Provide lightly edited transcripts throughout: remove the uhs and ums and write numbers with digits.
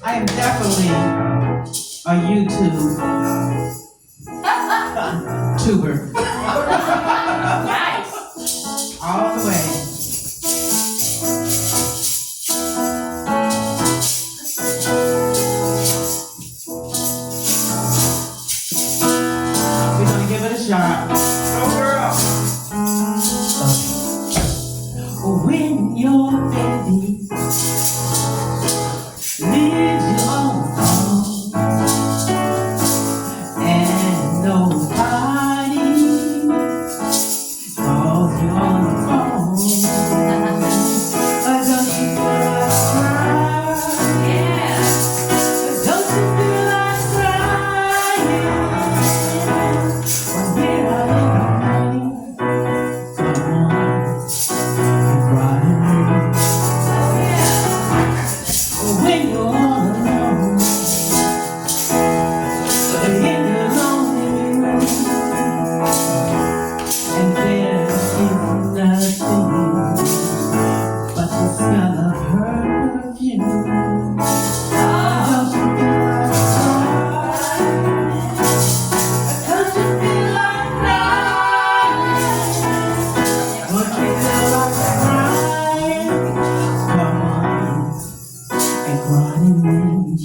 I am definitely a YouTube tuber Nice. all the way. We're gonna give it a shot. Go girl. When your baby leaves you all alone and nobody calls you on the phone, don't you feel like crying? Yeah. Don't you feel like crying? Well, here I am, come on, crying. When you're all alone, in your lonely room, and there is nothing but the smell of her perfume. Don't you feel like crying? Don't you feel like crying? Don't you feel like crying? Come on and cry to me.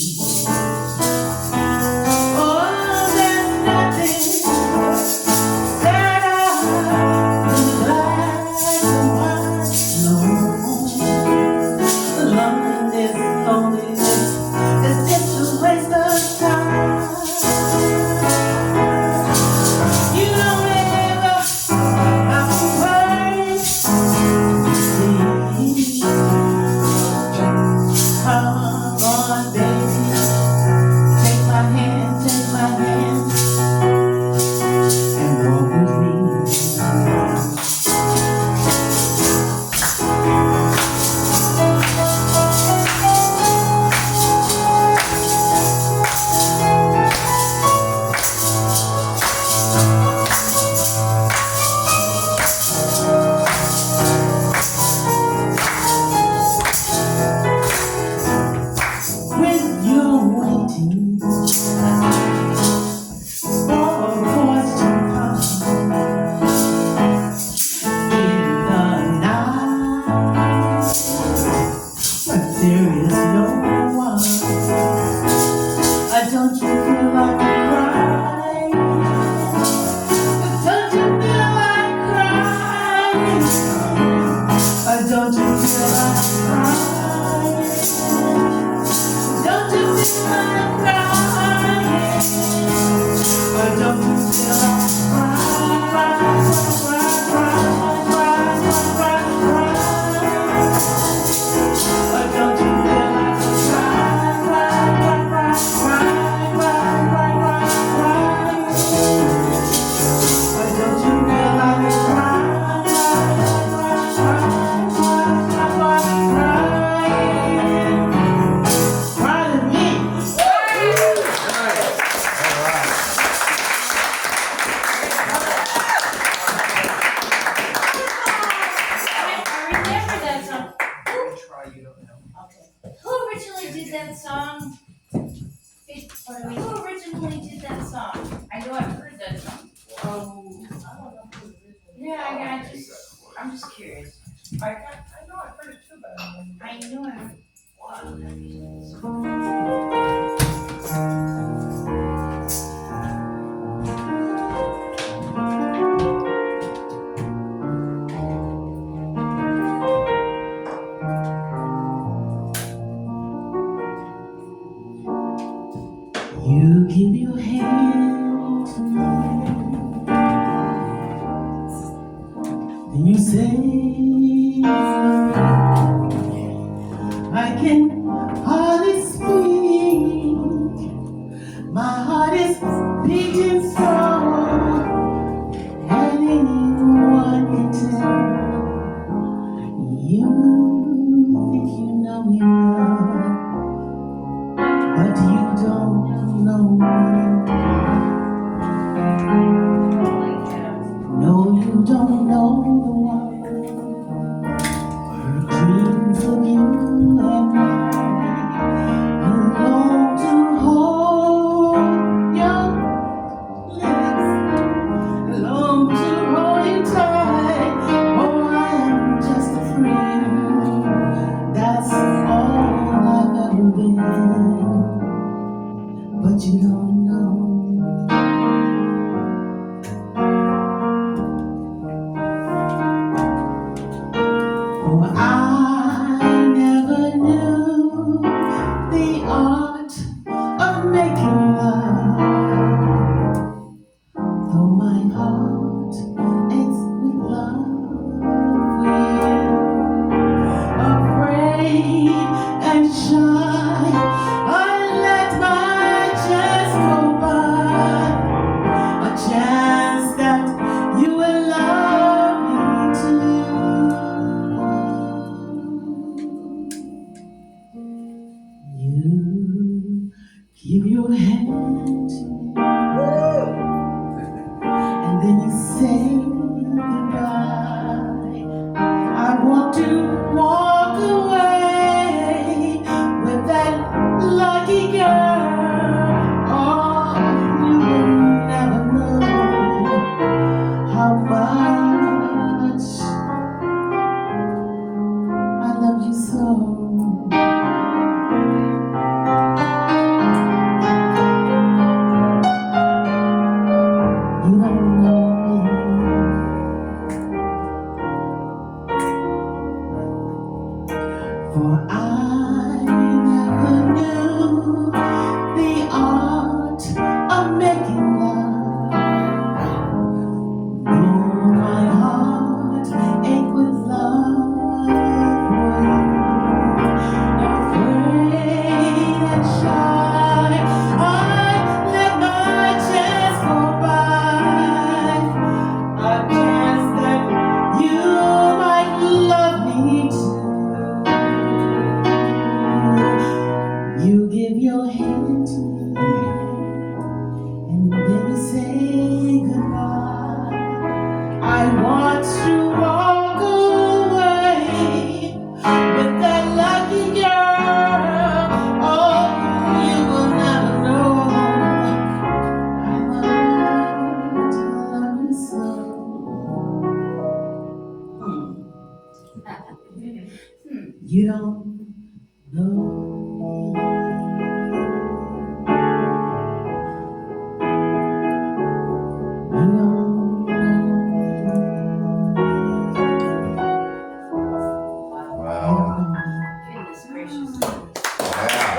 Oh, there's nothing that I would like to watch. No, loneliness is just a waste of time. You don't ever have to worry. See, come on, baby, take my hand, and walk with me. When you're waiting for a voice to come in the night, but there is no one. Don't you feel like crying? Don't you feel like crying? Don't you feel like crying? Don't you feel like crying? Don't you feel like don't you feel like don't you feel like cry to me? I remember that song. Try, you don't know. Okay. Who originally did that song? Who originally did that song? I know I've heard that song. Yeah, I'm just curious. I know I've heard it too, but I don't know. I know I've. You give your hand to me, then you say, I can hardly speak. My heart is beating so, and anyone can tell. You think you know me well, but you don't know me. No, you don't know the one Give your hand to me, and then you say goodbye. I want to walk away with that lucky girl. Oh, you will never know how much I love you so. You don't know me, for I never knew the art of making love. Though my heart ached with love for you, afraid and shy, I let my chance go by. A chance that you might love me too. You give your hand to me, and then you say goodbye. I want to walk away with that lucky girl. Oh, you will never know how much I love you so. You don't know me. You don't know me. Wow. Goodness gracious. Yeah.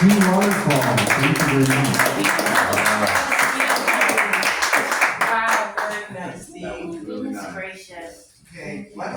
Team Waterfall, thank you very much. Wow, very nice, Steve. That was really Goodness nice. gracious. Okay, what?